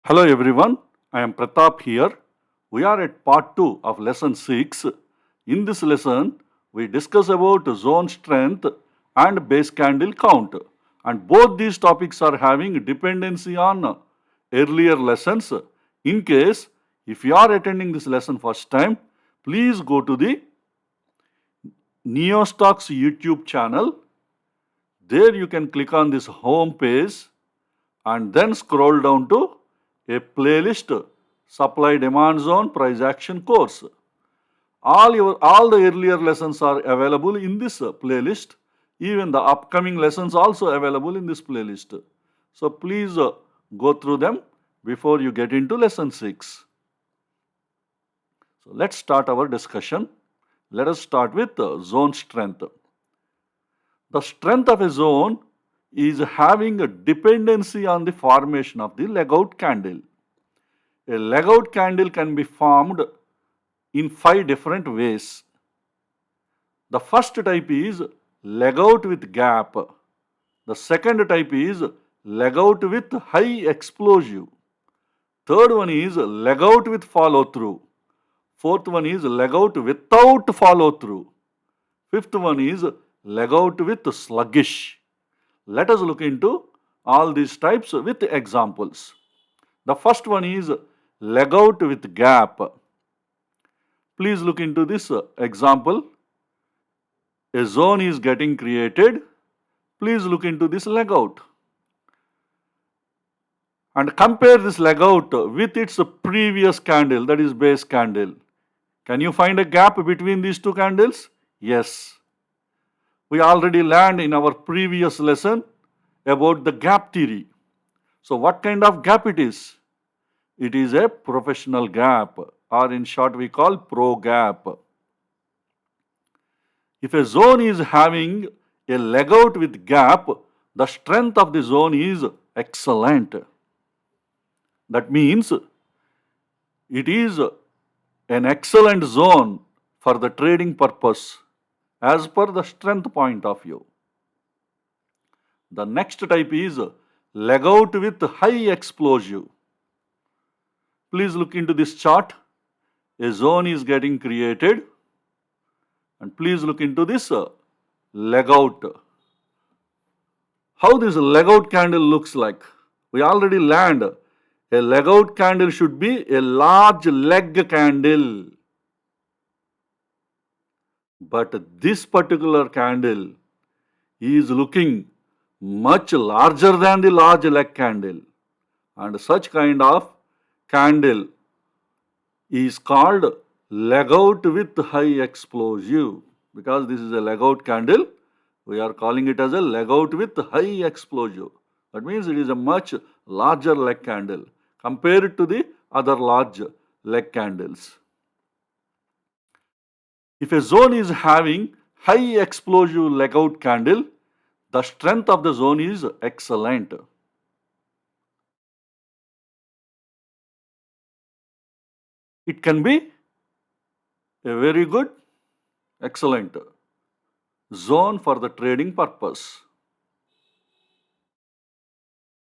Hello everyone, I am Pratap here. We are at part 2 of lesson 6. In this lesson, we discuss about zone strength and base candle count. And both these topics are having dependency on earlier lessons. In case if you are attending this lesson first time, please go to the NeoStock's YouTube channel. There you can click on this home page and then scroll down to a playlist supply demand zone price action course. All the earlier lessons are available in this playlist. Even the upcoming lessons also available in this playlist. So please go through them before you get into lesson 6. So let's start our discussion. Let us start with zone strength. The strength of a zone is having a dependency on the formation of the leg-out candle. A leg-out candle can be formed in 5 different ways. The first type is leg-out with gap. The second type is leg-out with high explosive. Third one is leg-out with follow-through. Fourth one is leg-out without follow-through. Fifth one is leg-out with sluggish. Let us look into all these types with examples. The first one is leg-out with gap. Please look into this example. A zone is getting created. Please look into this leg-out and compare this leg-out with its previous candle, that is base candle. Can you find a gap between these two candles? Yes. We already learned in our previous lesson about the gap theory. So what kind of gap it is? It is a professional gap, or in short we call pro gap. If a zone is having a leg out with gap, the strength of the zone is excellent. That means it is an excellent zone for the trading purpose as per the strength point of view. The next type is leg out with high explosive. Please look into this chart. A zone is getting created, and please look into this leg out. How this leg out candle looks like. We already learned a leg out candle should be a large leg candle. But this particular candle is looking much larger than the large leg candle, and such kind of candle is called leg out with high explosive. Because this is a leg out candle, we are calling it as a leg out with high explosive. That means it is a much larger leg candle compared to the other large leg candles. If a zone is having high explosive leg out candle, the strength of the zone is excellent. It can be a very good, excellent zone for the trading purpose.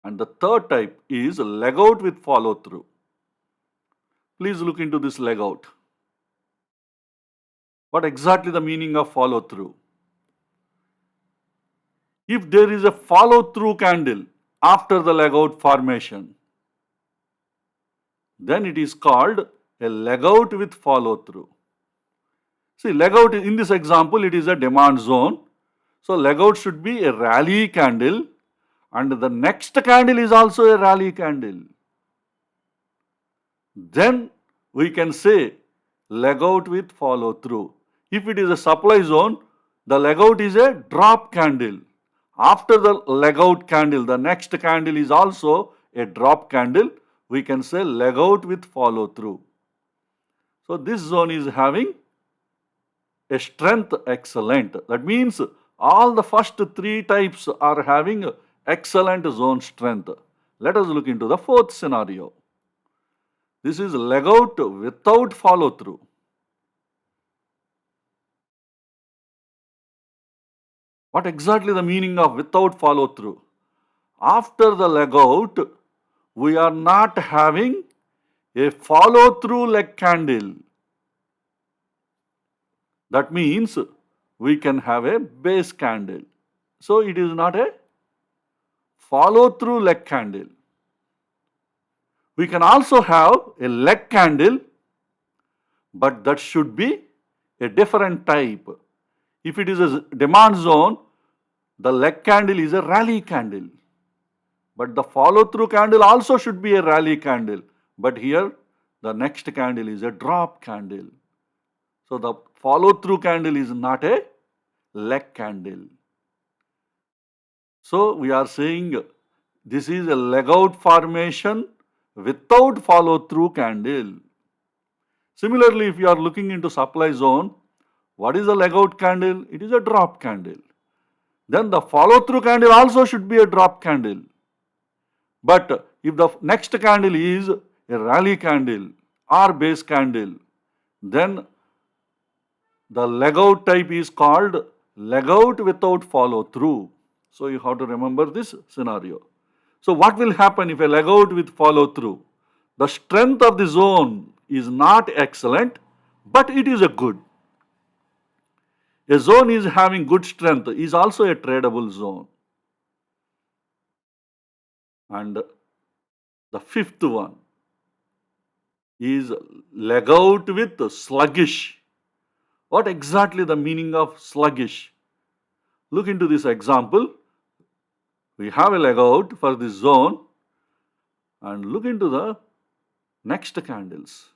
And the third type is leg out with follow through. Please look into this leg out. What exactly the meaning of follow through? If there is a follow through candle after the leg out formation, then it is called a leg out with follow through. See, leg out in this example, it is a demand zone. So leg out should be a rally candle, and the next candle is also a rally candle. Then we can say leg out with follow through. If it is a supply zone, the leg out is a drop candle. After the leg out candle, the next candle is also a drop candle. We can say leg out with follow through. So this zone is having a strength excellent. That means all the first 3 types are having excellent zone strength. Let us look into the fourth scenario. This is leg out without follow through. What exactly the meaning of without follow through? After the leg out, we are not having a follow-through leg candle. That means we can have a base candle. So it is not a follow-through leg candle. We can also have a leg candle, but that should be a different type. If it is a demand zone, the leg candle is a rally candle. But the follow-through candle also should be a rally candle. But here, the next candle is a drop candle. So the follow-through candle is not a leg candle. So we are saying this is a leg out formation without follow-through candle. Similarly, if you are looking into supply zone, what is a leg out candle? It is a drop candle. Then the follow-through candle also should be a drop candle. But if the next candle is a rally candle or base candle, then the leg out type is called leg out without follow through. So you have to remember this scenario. So what will happen if a leg out with follow through? The strength of the zone is not excellent, but it is a good. A zone is having good strength is also a tradable zone. And the fifth one is leg out with sluggish. What exactly the meaning of sluggish? Look into this example. We have a leg out for this zone and look into the next candles.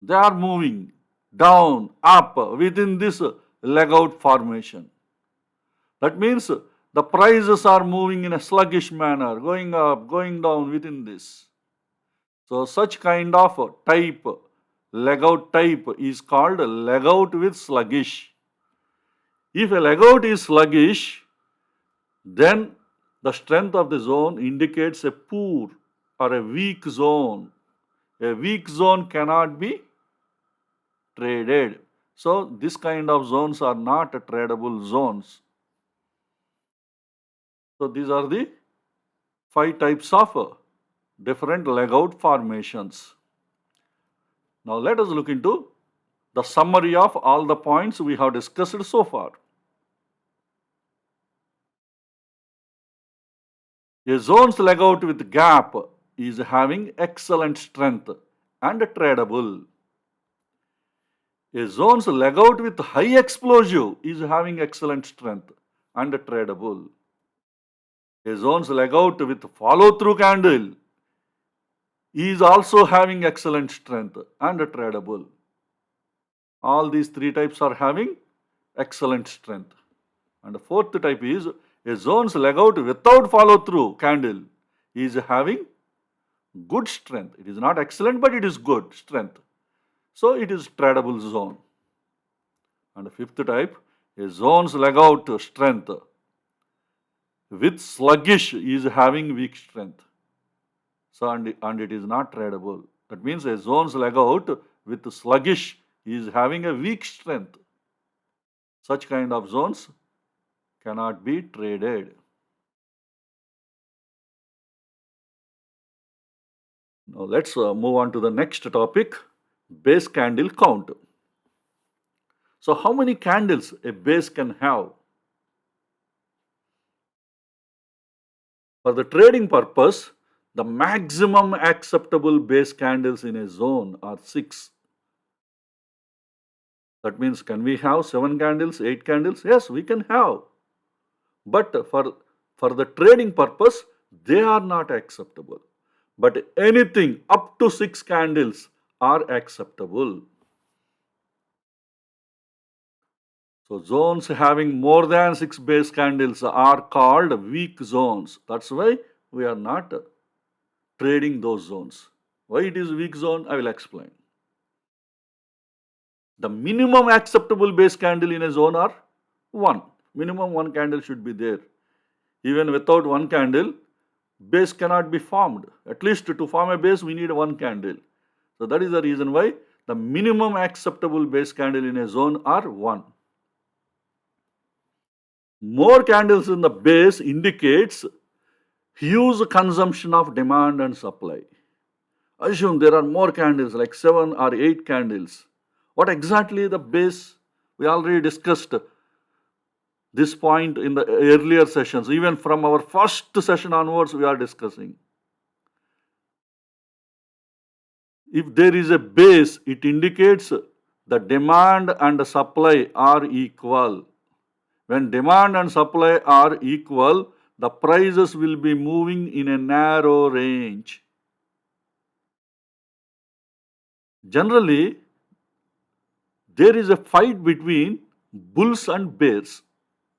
They are moving down, up within this leg out formation. That means the prices are moving in a sluggish manner, going up, going down within this. So such kind of type, leg out type is called leg out with sluggish. If a leg out is sluggish, then the strength of the zone indicates a poor or a weak zone. A weak zone cannot be traded. So this kind of zones are not tradable zones. So these are the 5 types of different leg out formations. Now let us look into the summary of all the points we have discussed so far. A zone's leg out with gap is having excellent strength and tradable. A zone's leg out with high explosive is having excellent strength and tradable. A zone's leg out with follow through candle is also having excellent strength and tradable. All these 3 types are having excellent strength. And the fourth type is a zone's leg out without follow through candle is having good strength. It is not excellent, but it is good strength. So it is tradable zone. And the fifth type, a zone's leg out strength with sluggish is having weak strength. So and it is not tradable. That means a zone's leg out with sluggish is having a weak strength. Such kind of zones cannot be traded. Now let's move on to the next topic, base candle count. So how many candles a base can have? For the trading purpose, the maximum acceptable base candles in a zone are 6. That means can we have 7 candles, 8 candles? Yes, we can have. But for the trading purpose, they are not acceptable. But anything up to 6 candles are acceptable. So zones having more than 6 base candles are called weak zones. That's why we are not trading those zones. Why it is weak zone, I will explain. The minimum acceptable base candle in a zone are 1. Minimum 1 candle should be there. Even without 1 candle, base cannot be formed. At least to form a base, we need 1 candle. So that is the reason why the minimum acceptable base candle in a zone are 1. More candles in the base indicates huge consumption of demand and supply. Assume there are more candles, like 7 or 8 candles. What exactly the base? We already discussed this point in the earlier sessions. Even from our first session onwards, we are discussing. If there is a base, it indicates the demand and the supply are equal. When demand and supply are equal, the prices will be moving in a narrow range. Generally, there is a fight between bulls and bears.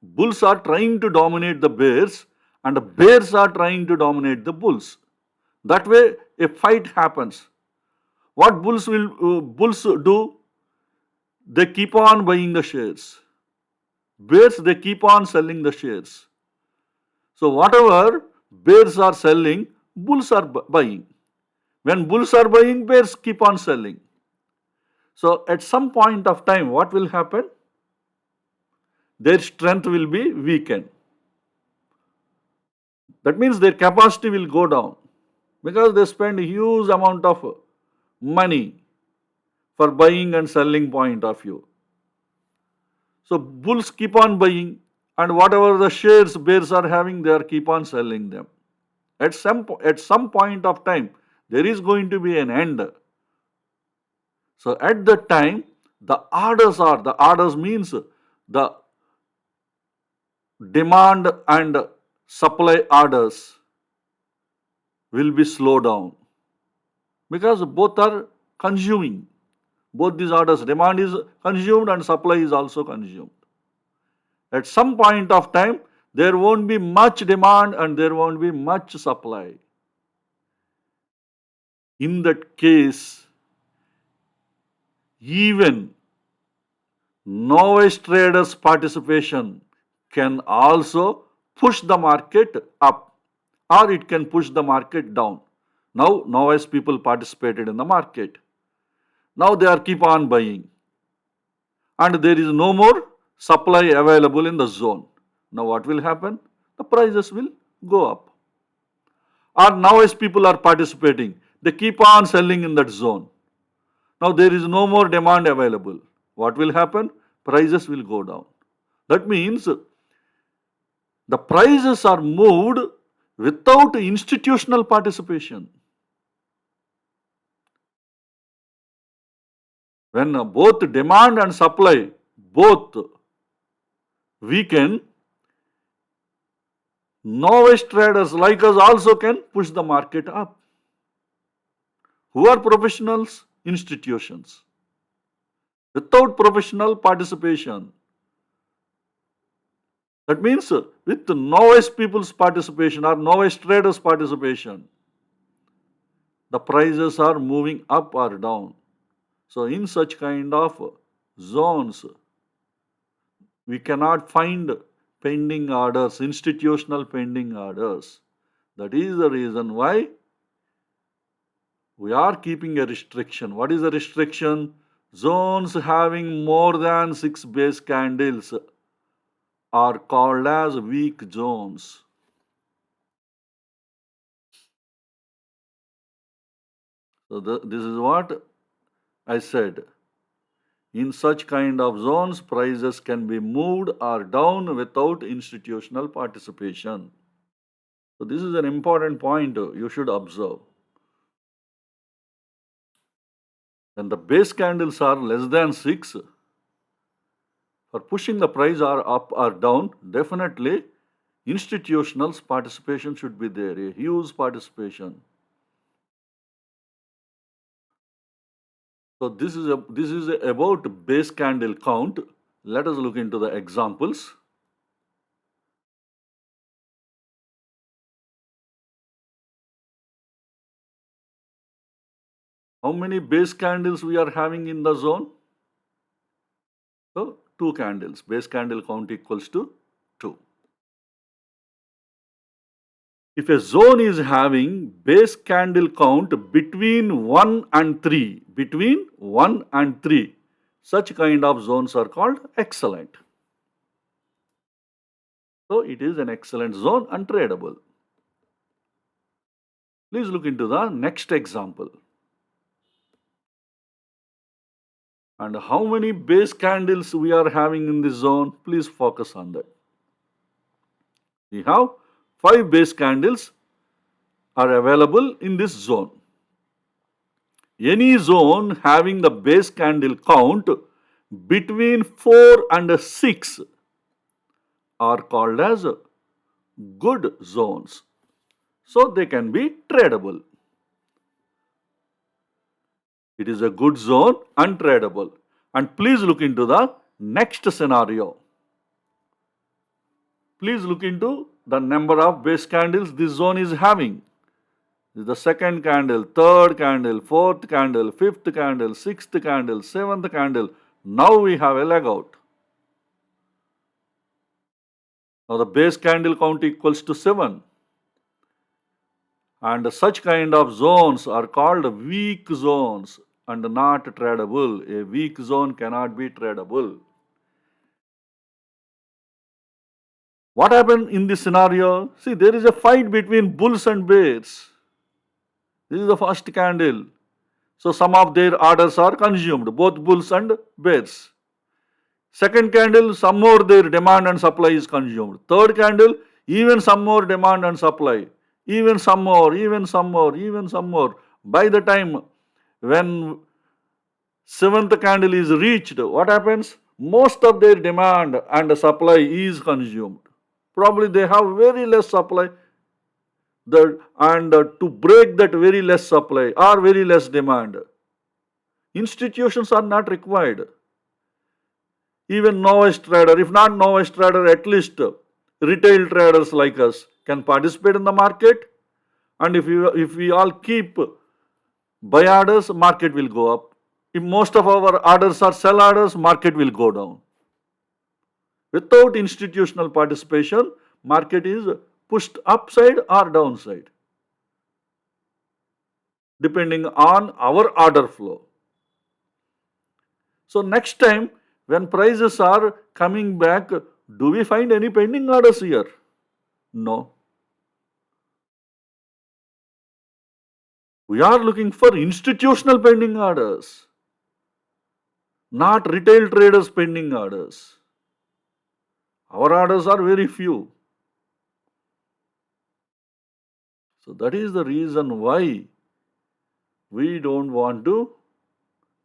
Bulls are trying to dominate the bears, and the bears are trying to dominate the bulls. That way, a fight happens. What bulls do? They keep on buying the shares. Bears, they keep on selling the shares. So whatever bears are selling, bulls are buying. When bulls are buying, bears keep on selling. So at some point of time, what will happen? Their strength will be weakened. That means their capacity will go down because they spend a huge amount of money for buying and selling point of view. So bulls keep on buying, and whatever the shares bears are having, they are keep on selling them. At some point of time, there is going to be an end. So at that time, the orders means the demand and supply orders will be slowed down because both are consuming. Both these orders, demand is consumed and supply is also consumed. At some point of time, there won't be much demand and there won't be much supply. In that case, even novice traders' participation can also push the market up or it can push the market down. Now, novice people participated in the market. Now they are keep on buying and there is no more supply available in the zone. Now what will happen? The prices will go up. Or now as people are participating, they keep on selling in that zone. Now there is no more demand available. What will happen? Prices will go down. That means the prices are moved without institutional participation. When both demand and supply both weaken, novice traders like us also can push the market up. Who are professionals? Institutions. Without professional participation. That means with novice people's participation or novice traders' participation, the prices are moving up or down. So in such kind of zones, we cannot find pending orders, institutional pending orders. That is the reason why we are keeping a restriction. What is the restriction? Zones having more than 6 base candles are called as weak zones. So this is what I said. In such kind of zones, prices can be moved or down without institutional participation. So this is an important point you should observe. When the base candles are less than 6, for pushing the price or up or down, definitely institutional participation should be there, a huge participation. So this is about base candle count. Let us look into the examples. How many base candles we are having in the zone? So 2 candles. Base candle count equals to 2. If a zone is having base candle count between 1 and 3, such kind of zones are called excellent. So it is an excellent zone and tradable. Please look into the next example. And how many base candles we are having in this zone? Please focus on that. We have 5 base candles are available in this zone. Any zone having the base candle count between 4 and 6 are called as good zones. So they can be tradable. It is a good zone and tradable. And please look into the next scenario. Please look into the number of base candles this zone is having. This is the second candle, third candle, fourth candle, fifth candle, sixth candle, seventh candle. Now we have a leg out. Now the base candle count equals to 7. And such kind of zones are called weak zones and not tradable. A weak zone cannot be tradable. What happened in this scenario? See, there is a fight between bulls and bears. This is the first candle. So some of their orders are consumed, both bulls and bears. Second candle, some more their demand and supply is consumed. Third candle, even some more demand and supply. Even some more, even some more, even some more. By the time when seventh candle is reached, what happens? Most of their demand and supply is consumed. Probably they have very less supply and to break that very less supply or very less demand, institutions are not required. Even novice trader, if not novice trader, at least retail traders like us can participate in the market. And if we all keep buy orders, market will go up. If most of our orders are sell orders, market will go down. Without institutional participation, market is pushed upside or downside, depending on our order flow. So next time when prices are coming back, do we find any pending orders here? No. We are looking for institutional pending orders, not retail traders pending orders. Our orders are very few. So that is the reason why we don't want to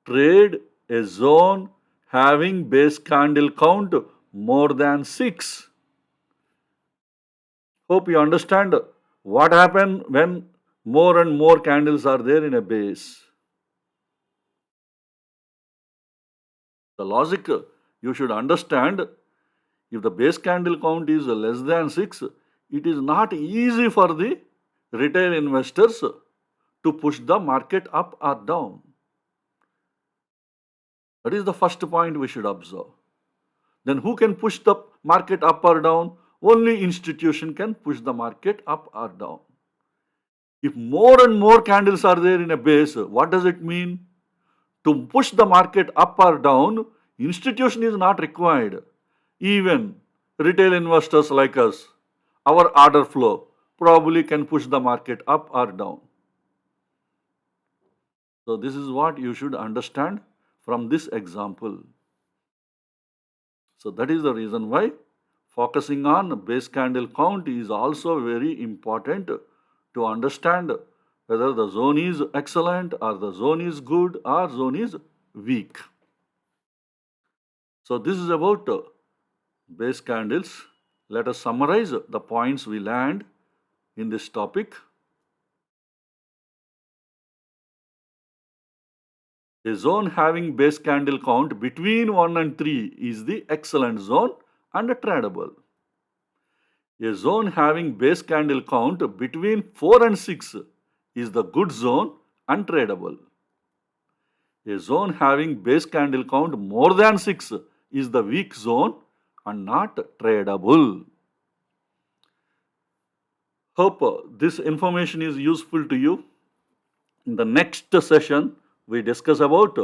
trade a zone having base candle count more than 6. Hope you understand what happens when more and more candles are there in a base. The logic you should understand, if the base candle count is less than 6, it is not easy for the retail investors to push the market up or down. That is the first point we should observe. Then who can push the market up or down? Only institution can push the market up or down. If more and more candles are there in a base, what does it mean? To push the market up or down, institution is not required. Even retail investors like us, our order flow probably can push the market up or down. So this is what you should understand from this example. So that is the reason why focusing on base candle count is also very important to understand whether the zone is excellent or the zone is good or zone is weak. So this is about base candles. Let us summarize the points we learned in this topic. A zone having base candle count between 1 and 3 is the excellent zone and tradable. A zone having base candle count between 4 and 6 is the good zone and tradable. A zone having base candle count more than 6 is the weak zone and not tradable. Hope this information is useful to you. In the next session, we discuss about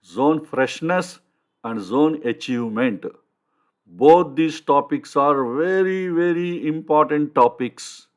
zone freshness and zone achievement. Both these topics are very, very important topics.